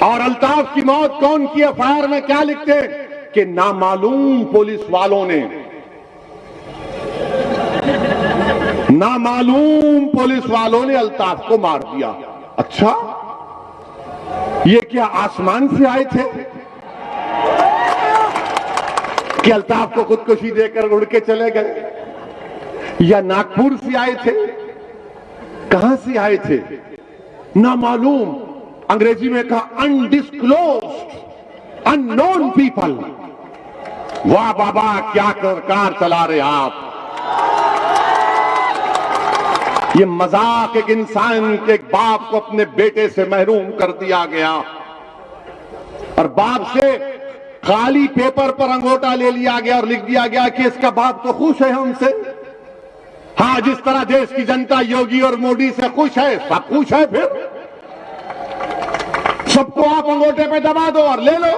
Speaker 2: और अल्ताफ की मौत कौन की? एफआईआर में क्या लिखते कि नामालूम पुलिस वालों ने, नामालूम पुलिस वालों ने अल्ताफ को मार दिया। अच्छा, ये क्या आसमान से आए थे कि अल्ताफ को खुदकुशी देकर उड़ के चले गए, या नागपुर से आए थे? कहां से आए थे? नामालूम, अंग्रेजी में कहा अनडिस्क्लोज्ड, अननोन पीपल। वाह बाबा, क्या सरकार चला रहे आप। ये मजाक एक इंसान के बाप को अपने बेटे से महरूम कर दिया गया और बाप से खाली पेपर पर अंगूठा ले लिया गया और लिख दिया गया कि इसका बाप तो खुश है हमसे। हाँ, जिस तरह देश की जनता योगी और मोदी से खुश है, सब खुश है, फिर सबको आप अंगूठे पे दबा दो और ले लो,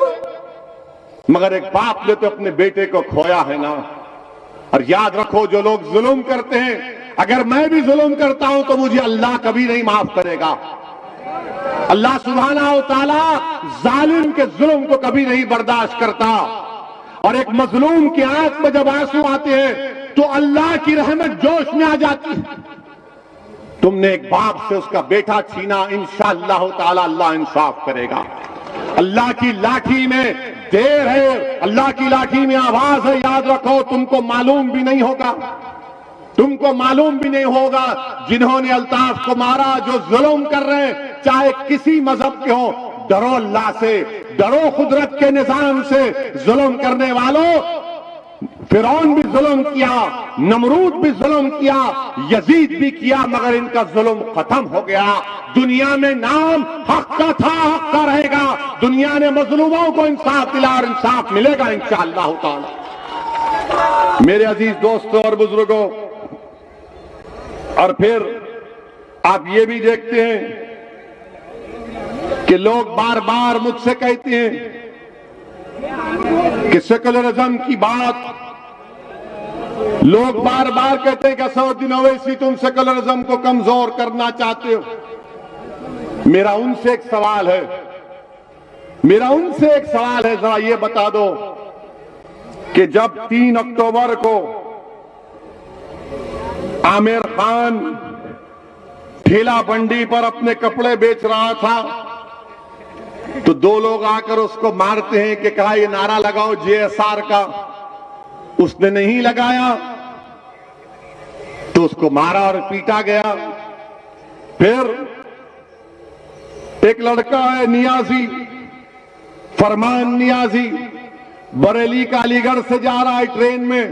Speaker 2: मगर एक बाप ने तो अपने बेटे को खोया है ना। और याद रखो, जो लोग जुल्म करते हैं, अगर मैं भी जुल्म करता हूं तो मुझे अल्लाह कभी नहीं माफ करेगा। अल्लाह सुब्हाना व तआला जालिम के जुल्म को कभी नहीं बर्दाश्त करता। और एक मजलूम की आंख में जब आंसू आते हैं तो अल्लाह की रहमत जोश में आ जाती है। तुमने एक बाप से उसका बेटा छीना, इंशाअल्लाह ताला अल्लाह इंसाफ करेगा। अल्लाह की लाठी में देर है, अल्लाह की लाठी में आवाज है, याद रखो। तुमको मालूम भी नहीं होगा, तुमको मालूम भी नहीं होगा जिन्होंने अल्ताफ को मारा, जो जुल्म कर रहे हैं, चाहे किसी मजहब के हो, डरो अल्लाह से, डरो कुदरत के निजाम से। जुल्म करने वालों, फिरौन भी जुल्म किया, नमरूद भी जुल्म किया, यजीद भी किया, मगर इनका जुल्म खत्म हो गया। दुनिया में नाम हक का था, हक का रहेगा। दुनिया ने मजलूमों को इंसाफ दिला और इंसाफ मिलेगा इंशाअल्लाह ताला। मेरे अजीज दोस्तों और बुजुर्गों, और फिर आप ये भी देखते हैं कि लोग बार बार मुझसे कहते हैं कि सेकुलरिज्म की बात, लोग बार बार कहते हैं कि असदुद्दीन ओवैसी तुम सेकुलरिज्म को कमजोर करना चाहते हो। मेरा उनसे एक सवाल है, जरा ये बता दो कि जब 3 अक्टूबर को आमिर खान ठेला बंडी पर अपने कपड़े बेच रहा था तो 2 लोग आकर उसको मारते हैं कि कहा ये नारा लगाओ जेएसआर का, उसने नहीं लगाया तो उसको मारा और पीटा गया। फिर एक लड़का है नियाजी, फरमान नियाजी, बरेली का अलीगढ़ से जा रहा है ट्रेन में।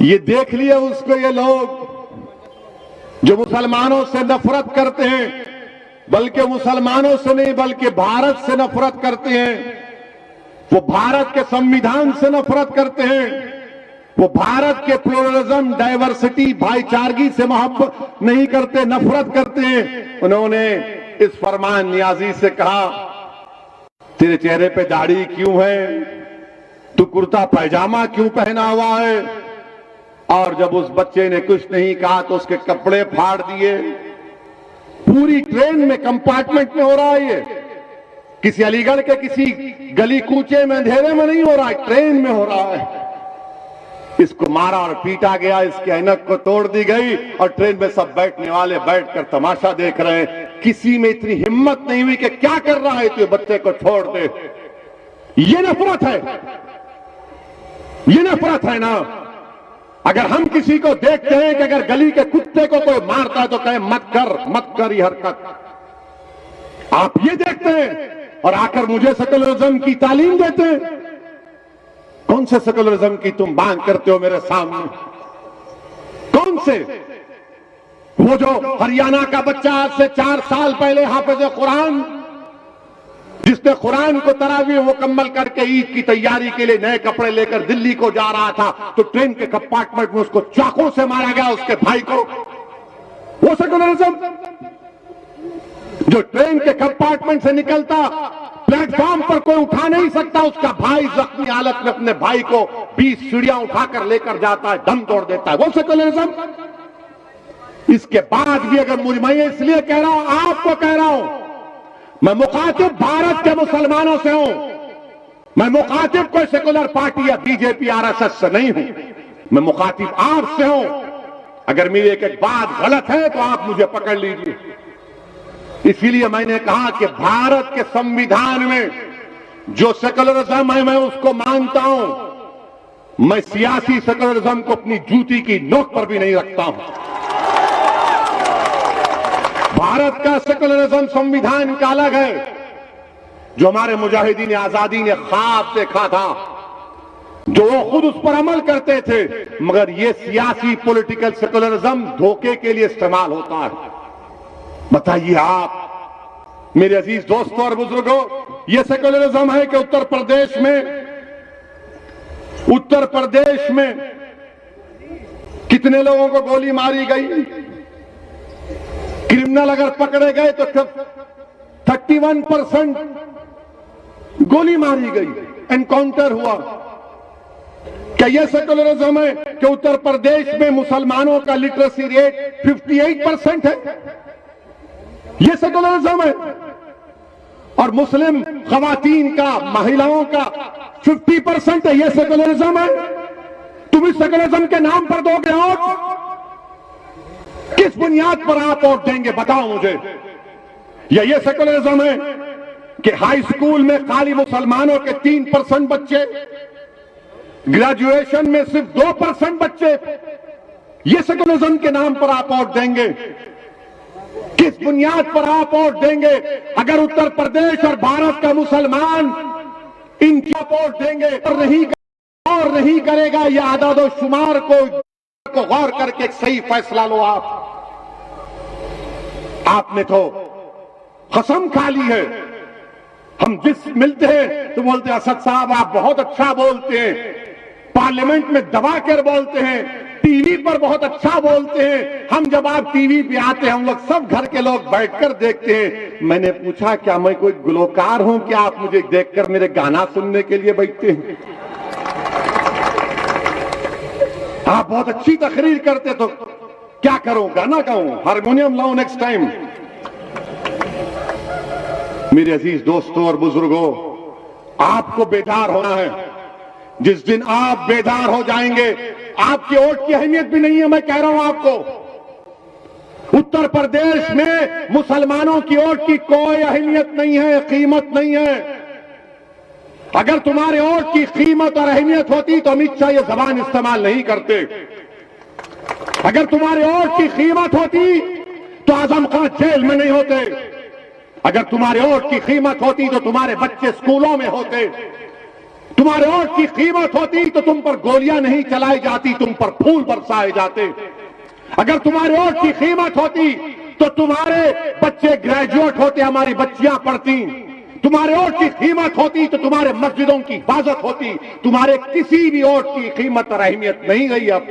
Speaker 2: ये देख लिए उसको ये लोग जो मुसलमानों से नफरत करते हैं, बल्कि मुसलमानों से नहीं बल्कि भारत से नफरत करते हैं। वो भारत के संविधान से नफरत करते हैं, वो भारत के प्लुरलिज्म, डाइवर्सिटी, भाईचारगी से मोहब्बत नहीं करते, नफरत करते हैं। उन्होंने इस फरमान नियाजी से कहा, तेरे चेहरे पे दाढ़ी क्यों है, तू कुर्ता पैजामा क्यों पहना हुआ है, और जब उस बच्चे ने कुछ नहीं कहा तो उसके कपड़े फाड़ दिए। पूरी ट्रेन में कंपार्टमेंट में हो रहा है ये, किसी अलीगढ़ के किसी गली कूचे में अंधेरे में नहीं हो रहा है, ट्रेन में हो रहा है। इसको मारा और पीटा गया, इसके ऐनक को तोड़ दी गई और ट्रेन में सब बैठने वाले बैठकर तमाशा देख रहे हैं। किसी में इतनी हिम्मत नहीं हुई कि क्या कर रहा है तो बच्चे को छोड़ दे। ये नफरत है, ये नफरत है ना। अगर हम किसी को देखते हैं कि अगर गली के कुत्ते को कोई मारता है तो कहे मत कर ये हरकत। आप ये देखते हैं और आकर मुझे सेकुलरिज्म की तालीम देते हैं। कौन से सेकुलरिज्म की तुम बात करते हो मेरे सामने? कौन से? वो जो हरियाणा का बच्चा आज से 4 साल पहले हाफिज कुरान, जिसने कुरान को तरावी मुकम्मल करके ईद की तैयारी के लिए नए कपड़े लेकर दिल्ली को जा रहा था, तो ट्रेन के कंपार्टमेंट में उसको चाकू से मारा गया, उसके भाई को। वो सेकुलरिज्म जो ट्रेन के कंपार्टमेंट से निकलता, प्लेटफॉर्म पर कोई उठा नहीं सकता, उसका भाई जख्मी हालत में अपने भाई को 20 सीढ़ियां उठाकर लेकर जाता है, दम तोड़ देता है। वो सेकुलरिज्म। इसके बाद भी अगर मैं इसलिए कह रहा हूं, आपको कह रहा हूं, मैं मुखातिब भारत के मुसलमानों से हूं। मैं मुखातिब कोई सेकुलर पार्टी या बीजेपी आरएसएस से नहीं हूं। मैं मुखातिब आपसे हूं। अगर मेरी एक बात गलत है तो आप मुझे पकड़ लीजिए। इसीलिए मैंने कहा कि भारत के संविधान में जो सेकुलरिज्म है मैं उसको मानता हूं। मैं सियासी सेकुलरिज्म को अपनी जूती की नोक पर भी नहीं रखता हूं। भारत का सेकुलरिज्म संविधान का अलग है, जो हमारे मुजाहिदीन आजादी ने ख्वाब देखा था, जो वो खुद उस पर अमल करते थे। मगर ये सियासी पॉलिटिकल सेकुलरिज्म धोखे के लिए इस्तेमाल होता है। बताइए आप मेरे अजीज दोस्तों और बुजुर्गों, यह सेकुलरिज्म है कि उत्तर प्रदेश में कितने लोगों को गोली मारी गई? क्रिमिनल अगर पकड़े गए तो 31% गोली मारी गई, एनकाउंटर हुआ। क्या यह सेकुलरिज्म है कि उत्तर प्रदेश में मुसलमानों का लिटरेसी रेट 58% है? यह सेकुलरिज्म है। और मुस्लिम खवातीन का, महिलाओं का 50% है। यह सेकुलरिज्म है। तुम इस सेकुलरिज्म के नाम पर दोगे वोट? किस बुनियाद पर आप वोट देंगे बताओ मुझे। यह सेकुलरिज्म है कि हाई स्कूल में खाली मुसलमानों के 3% बच्चे, ग्रेजुएशन में सिर्फ 2% बच्चे, यह सेकुलरिज्म के नाम पर आप वोट देंगे? किस बुनियाद पर आप वोट देंगे? अगर उत्तर प्रदेश और भारत का मुसलमान इनका वोट देंगे और नहीं करेगा, यह आदाद शुमार को गौर करके एक सही फैसला लो। आपने तो कसम खा ली है। हम जिस मिलते हैं तो बोलते हैं असद साहब आप बहुत अच्छा बोलते हैं, पार्लियामेंट में दबा कर बोलते हैं, टीवी पर बहुत अच्छा बोलते हैं। हम जब आप टीवी पे आते हैं, हम लोग सब घर के लोग बैठकर देखते हैं। मैंने पूछा क्या मैं कोई गुलकार हूं कि आप मुझे देखकर मेरे गाना सुनने के लिए बैठते हैं? आप बहुत अच्छी तकरीर करते तो क्या करूं, गाना गाऊं, हारमोनियम लाऊं नेक्स्ट टाइम? मेरे अजीज दोस्तों और बुजुर्गों, आपको बेदार होना है। जिस दिन आप बेदार हो जाएंगे, आपके वोट की अहमियत भी नहीं है। मैं कह रहा हूं आपको, उत्तर प्रदेश में मुसलमानों की वोट की कोई अहमियत नहीं है, कीमत नहीं है। अगर तुम्हारे वोट की कीमत और अहमियत होती तो अमित शाह ये जबान इस्तेमाल नहीं करते। अगर तुम्हारे वोट की कीमत होती तो आजम खान जेल में नहीं होते। अगर तुम्हारे वोट की कीमत होती तो तुम्हारे बच्चे स्कूलों में होते। तुम्हारे वोट की कीमत होती तो तुम पर गोलियां नहीं चलाई जाती, तुम पर फूल बरसाए जाते। अगर तुम्हारे वोट की कीमत होती तो तुम्हारे बच्चे ग्रेजुएट होते, हमारी बच्चियां पढ़ती। तुम्हारे वोट की कीमत होती तो तुम्हारे मस्जिदों की हिफाजत होती। तुम्हारे किसी भी वोट की कीमत और अहमियत नहीं रही। अब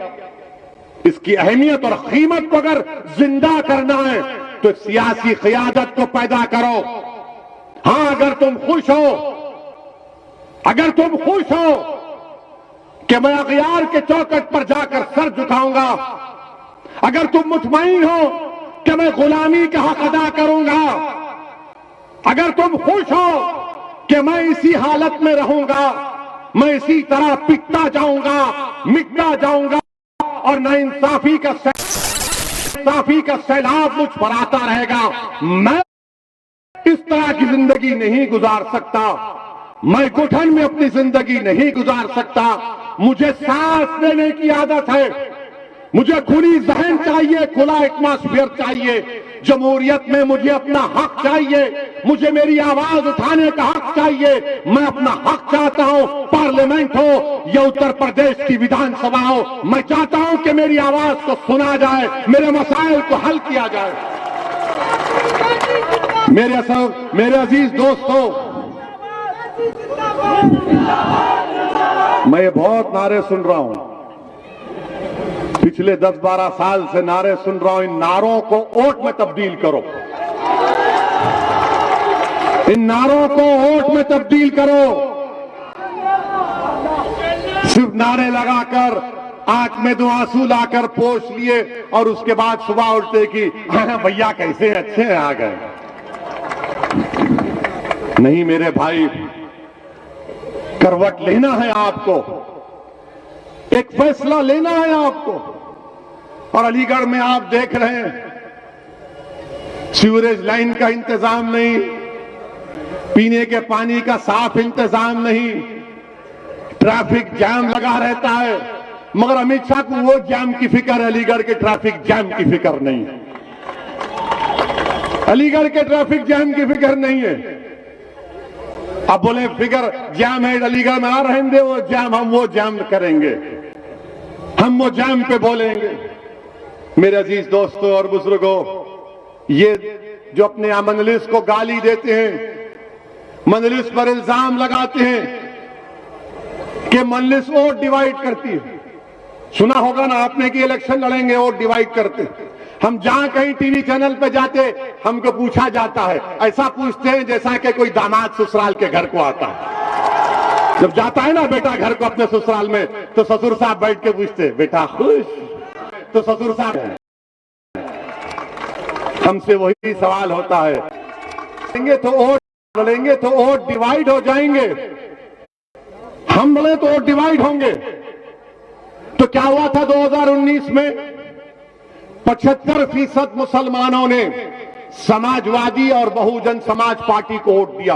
Speaker 2: इसकी अहमियत और कीमत को अगर जिंदा करना है तो सियासी क़यादत को पैदा करो। हां, अगर तुम खुश हो कि मैं अगयार के चौखट पर जाकर सर झुकाऊंगा। अगर तुम मुतमईन हो कि मैं गुलामी का हक अदा करूंगा, अगर तुम खुश हो कि मैं इसी हालत में रहूंगा, मैं इसी तरह पिटता जाऊंगा, मिटता जाऊंगा और नाइंसाफी का सैलाब मुझ पर आता रहेगा, मैं इस तरह की जिंदगी नहीं गुजार सकता। मैं घुटन में अपनी जिंदगी नहीं गुजार सकता। मुझे सांस लेने की आदत है, मुझे खुली जहन चाहिए, खुला एटमॉस्फेयर चाहिए। जमहूरियत में मुझे अपना हक चाहिए, मुझे मेरी आवाज उठाने का हक चाहिए। मैं अपना हक चाहता हूं, पार्लियामेंट हो या उत्तर प्रदेश की विधानसभा हो, मैं चाहता हूं कि मेरी आवाज को सुना जाए, मेरे मसाइल को हल किया जाए। मेरे अजीज दोस्तों, मैं ये बहुत नारे सुन रहा हूं, पिछले 10-12 साल से नारे सुन रहा हूं। इन नारों को वोट में तब्दील करो, इन नारों को वोट में तब्दील करो। सिर्फ नारे लगाकर आंख में दो आंसू लाकर पोंछ लिए और उसके बाद सुबह उठते कि भैया कैसे अच्छे आ गए। नहीं मेरे भाई, करवट लेना है आपको, एक फैसला लेना है आपको। और अलीगढ़ में आप देख रहे हैं सीवरेज लाइन का इंतजाम नहीं, पीने के पानी का साफ इंतजाम नहीं, ट्रैफिक जाम लगा रहता है। मगर अमित शाह को वो जाम की फिक्र है, अलीगढ़ के ट्रैफिक जाम की फिक्र नहीं है। अलीगढ़ के ट्रैफिक जाम की फिक्र नहीं है। अब बोले फिगर जाम है अलीगढ़ में, आ रहने दे वो जाम, हम वो जाम करेंगे, हम वो जाम पे बोलेंगे। मेरे अजीज दोस्तों और बुजुर्गों, ये जो अपने यहां मजलिस को गाली देते हैं, मजलिस पर इल्जाम लगाते हैं कि मजलिस वोट डिवाइड करती है। सुना होगा ना आपने कि इलेक्शन लड़ेंगे वोट डिवाइड करते। हम जहां कहीं टीवी चैनल पे जाते हमको पूछा जाता है, ऐसा पूछते हैं जैसा कि कोई दामाद ससुराल के घर को आता है। जब जाता है ना बेटा घर को अपने ससुराल में, तो ससुर साहब बैठ के पूछते बेटा खुश, तो ससुर साहब हमसे वही सवाल होता है, लड़ेंगे तो वोट डिवाइड हो जाएंगे, हम लड़े तो वोट डिवाइड होंगे। तो क्या हुआ था 2019 में? 75% मुसलमानों ने समाजवादी और बहुजन समाज पार्टी को वोट दिया।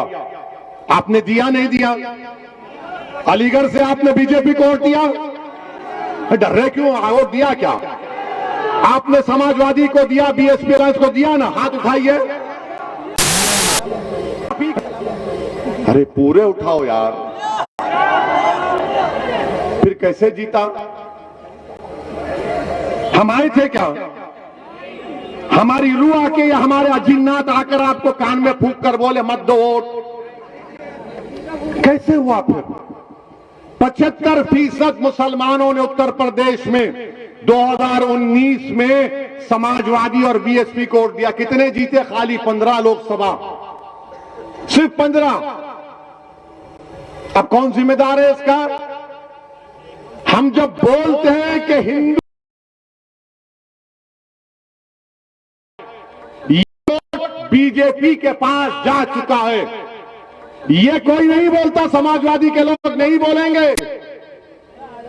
Speaker 2: आपने दिया नहीं दिया? अलीगढ़ से आपने बीजेपी को वोट दिया? डर रहे क्यों? वोट दिया क्या? आपने समाजवादी को दिया, बीएसपी को दिया ना? हाथ उठाइए। अरे पूरे उठाओ यार। फिर कैसे जीता? हम आए थे क्या? हमारी रूह आके या हमारे अजिन्नात आकर आपको कान में फूंक कर बोले मत दो वोट? कैसे हुआ फिर? 75% मुसलमानों ने उत्तर प्रदेश में 2019 में समाजवादी और बीएसपी को वोट दिया। कितने जीते? खाली 15 लोकसभा, सिर्फ 15। अब कौन जिम्मेदार है इसका? हम जब बोलते हैं कि हिंदू बीजेपी के पास जा चुका है, ये कोई नहीं बोलता, समाजवादी के लोग नहीं बोलेंगे।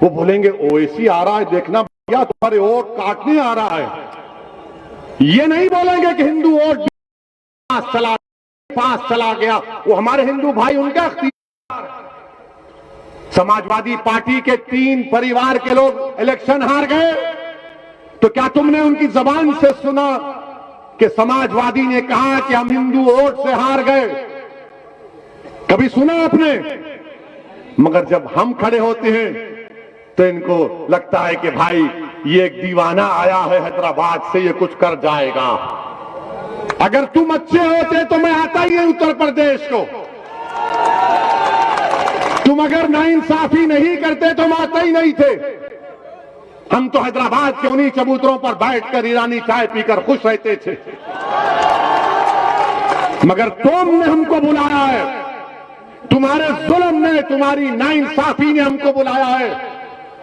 Speaker 2: वो बोलेंगे ओवैसी आ रहा है, देखना भैया तुम्हारे वोट काटने आ रहा है। ये नहीं बोलेंगे कि हिंदू वोट पास चला गया, वो हमारे हिंदू भाई, उनका इख्तियार। समाजवादी पार्टी के 3 परिवार के लोग इलेक्शन हार गए, तो क्या तुमने उनकी जबान से सुना कि समाजवादी ने कहा कि हम हिंदू वोट से हार गए? कभी सुना आपने? मगर जब हम खड़े होते हैं तो इनको लगता है कि भाई ये एक दीवाना आया है हैदराबाद से, ये कुछ कर जाएगा। अगर तुम अच्छे होते तो मैं आता ही नहीं उत्तर प्रदेश को। तुम अगर नाइंसाफी नहीं करते तो हम आते ही नहीं थे। हम तो हैदराबाद के उन्हीं चबूतरों पर बैठकर ईरानी चाय पीकर खुश रहते थे। मगर तुमने हमको बुलाया है, तुम्हारे जुल्म ने, तुम्हारी नाइंसाफी ने हमको बुलाया है।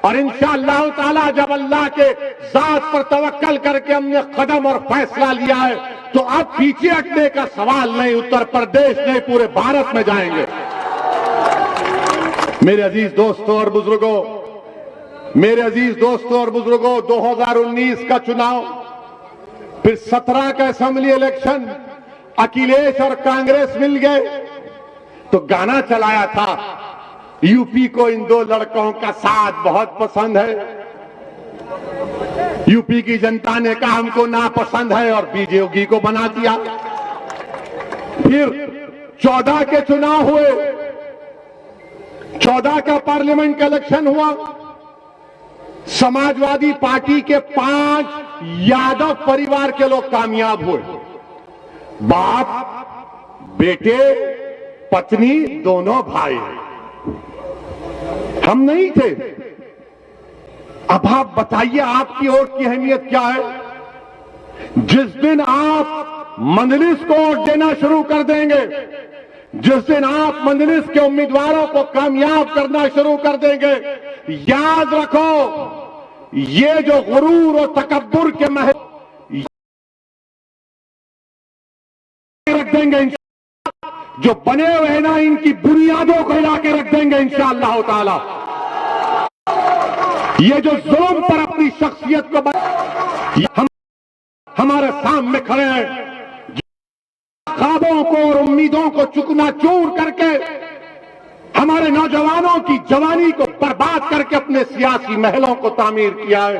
Speaker 2: और इंशाअल्लाह ताला जब अल्लाह के जात पर तवक्कल करके हमने कदम और फैसला लिया है तो अब पीछे हटने का सवाल नहीं, उत्तर प्रदेश नहीं पूरे भारत में जाएंगे। मेरे अजीज दोस्तों और बुजुर्गों, 2019 का चुनाव, फिर 17 का असेंबली इलेक्शन, अखिलेश और कांग्रेस मिल गए तो गाना चलाया था, यूपी को इन दो लड़कों का साथ बहुत पसंद है। यूपी की जनता ने कहा हमको नापसंद है और बीजेपी को बना दिया। फिर 14 के चुनाव हुए, 14 का पार्लियामेंट का इलेक्शन हुआ, समाजवादी पार्टी के 5 यादव परिवार के लोग कामयाब हुए। बाप, बेटे, पत्नी, दोनों भाई। हम नहीं थे। अब आप बताइए आपकी वोट की अहमियत क्या है? जिस दिन आप मजलिस को वोट देना शुरू कर देंगे, जिस दिन आप मजलिस के उम्मीदवारों को कामयाब करना शुरू कर देंगे, याद रखो ये जो गुरूर और तकब्बुर के महल रख देंगे, जो बने हुए ना इनकी बुनियादों को हिला के रख देंगे इंशाअल्लाह ताला। ये जो जुल्म पर अपनी शख्सियत को हमारे सामने खड़े हैं, ख्वाबों को और उम्मीदों को चुकना चूर करके हमारे नौजवानों की जवानी को बर्बाद करके अपने सियासी महलों को तामीर किया है।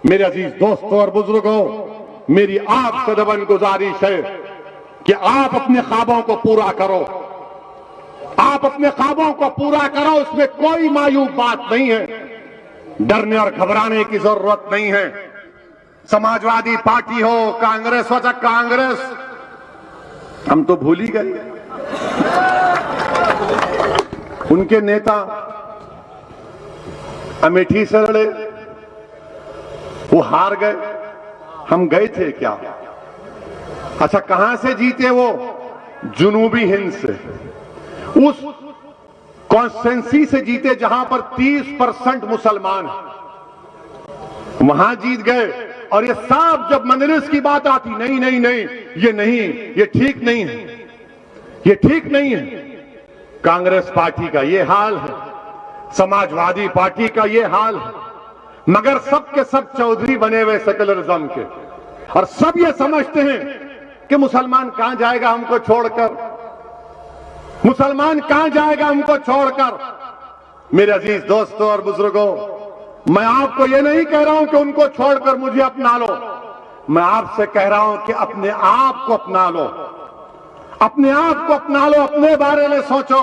Speaker 2: मेरे अजीज दोस्तों और बुजुर्गों, मेरी आपसे दबन गुजारिश है कि आप अपने ख्वाबों को पूरा करो, आप अपने ख्वाबों को पूरा करो, उसमें कोई मायूब बात नहीं है, डरने और घबराने की जरूरत नहीं है। समाजवादी पार्टी हो, कांग्रेस हो, कांग्रेस हम तो भूल ही गए, उनके नेता अमेठी से लड़े, वो हार गए, हम गए थे क्या? अच्छा, कहां से जीते वो? जुनूबी हिंद से, उस कॉन्स्टिट्यूंसी से जीते जहां पर 30% मुसलमान हैं, वहां जीत गए। और ये सब जब मजलिस की बात आती, नहीं नहीं नहीं, ये नहीं, ये ठीक नहीं है, ये ठीक नहीं है। कांग्रेस पार्टी का ये हाल है, समाजवादी पार्टी का ये हाल है, मगर सब के सब चौधरी बने हुए सेकुलरिज्म के, और सब ये समझते हैं कि मुसलमान कहां जाएगा हमको छोड़कर, मुसलमान कहां जाएगा हमको छोड़कर। मेरे अजीज दोस्तों और बुजुर्गों, मैं आपको ये नहीं कह रहा हूं कि उनको छोड़कर मुझे अपना लो, मैं आपसे कह रहा हूं कि अपने आप को अपना लो, अपने आप को अपना लो, अपने बारे में सोचो।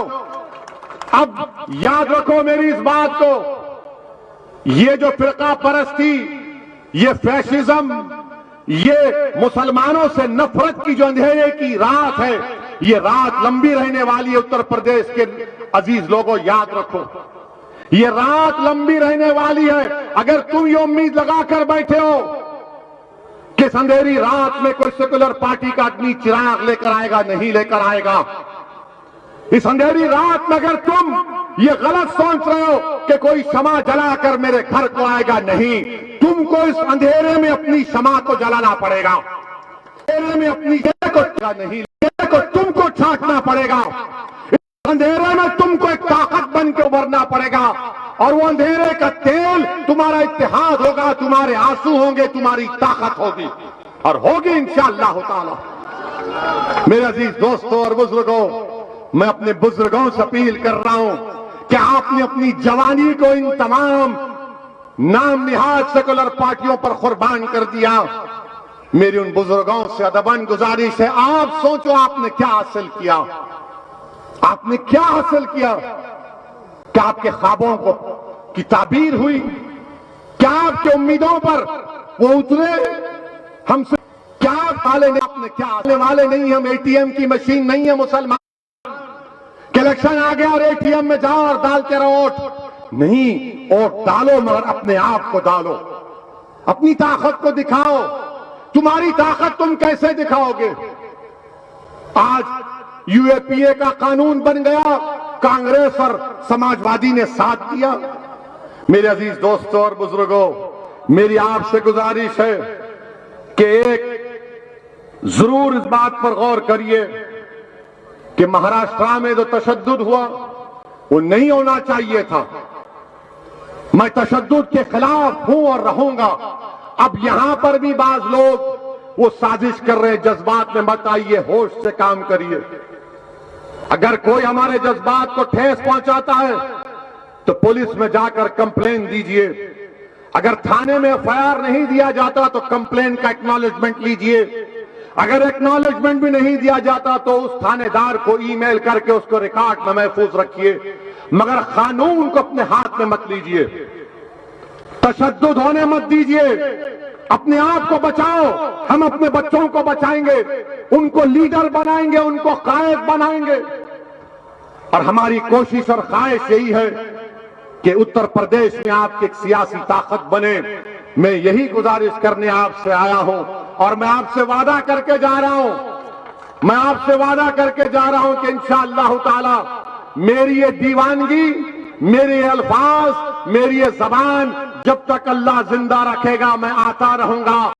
Speaker 2: अब याद रखो मेरी इस बात को, ये जो फिरका परस्ती, ये फैशिज्म, ये मुसलमानों से नफरत की जो अंधेरे की रात है, ये रात लंबी रहने वाली है। उत्तर प्रदेश के अजीज लोगों, याद रखो, ये रात लंबी रहने वाली है। अगर तुम ये उम्मीद लगाकर बैठे हो कि इस अंधेरी रात में कोई सेकुलर पार्टी का आदमी चिराग लेकर आएगा, नहीं लेकर आएगा। इस अंधेरी रात में अगर तुम ये गलत सोच रहे हो कि कोई शमा जलाकर मेरे घर को आएगा, नहीं, तुमको इस अंधेरे में अपनी शमा को जलाना पड़ेगा, अंधेरे में अपनी को नहीं, को तुमको छांटना पड़ेगा। इस अंधेरे में तुमको एक ताकत बन के उभरना पड़ेगा, और वो अंधेरे का तेल तुम्हारा इत्तेहाद होगा, तुम्हारे आंसू होंगे, तुम्हारी ताकत होगी, और होगी इंशाअल्लाह ताला। मेरे अजीज दोस्तों और बुजुर्गों, मैं अपने बुजुर्गों से अपील कर रहा हूं कि आपने अपनी जवानी को इन तमाम नाम निहाद सेकुलर पार्टियों पर कुर्बान कर दिया। मेरी उन बुजुर्गों से अदबन गुजारिश है, आप सोचो आपने क्या हासिल किया, आपने क्या हासिल किया? क्या आपके ख्वाबों को की ताबीर हुई? क्या आपकी उम्मीदों पर वो उतरे? हमसे क्या वाले नहीं, आपने क्या आने वाले नहीं, हम एटीएम की मशीन नहीं है मुसलमान, इलेक्शन आ गया और एटीएम में जाओ और डालते रहो वोट। नहीं, वोट डालो मगर अपने आप को डालो, अपनी ताकत को दिखाओ। तुम्हारी ताकत तुम कैसे दिखाओगे? आज यूएपीए का कानून बन गया, कांग्रेस और समाजवादी ने साथ दिया। मेरे अजीज दोस्तों और बुजुर्गों, मेरी आपसे गुजारिश है कि एक जरूर इस बात पर गौर करिए कि महाराष्ट्र में जो तशद्दुद हुआ वो नहीं होना चाहिए था। मैं तशद्दुद के खिलाफ हूं और रहूंगा। अब यहां पर भी बाज लोग वो साजिश कर रहे हैं, जज्बात में मत आइए, होश से काम करिए। अगर कोई हमारे जज्बात को ठेस पहुंचाता है तो पुलिस में जाकर कंप्लेन दीजिए। अगर थाने में एफआईआर नहीं दिया जाता तो कंप्लेन का एक्नॉलेजमेंट लीजिए। अगर एक्नॉलेजमेंट भी नहीं दिया जाता तो उस थानेदार को ईमेल करके उसको रिकॉर्ड में महफूज रखिए, मगर कानून को अपने हाथ में मत लीजिए। तशद्दुद होने मत दीजिए। अपने आप को बचाओ। हम अपने बच्चों को बचाएंगे, उनको लीडर बनाएंगे, उनको कायद बनाएंगे। और हमारी कोशिश और ख्वाहिश यही है कि उत्तर प्रदेश में आपकी एक सियासी ताकत बने। मैं यही गुजारिश करने आपसे आया हूं और मैं आपसे वादा करके जा रहा हूं, मैं आपसे वादा करके जा रहा हूं कि इंशाअल्लाह ताला मेरी ये दीवानगी, मेरे अल्फाज, मेरी ये जबान जब तक अल्लाह जिंदा रखेगा मैं आता रहूंगा।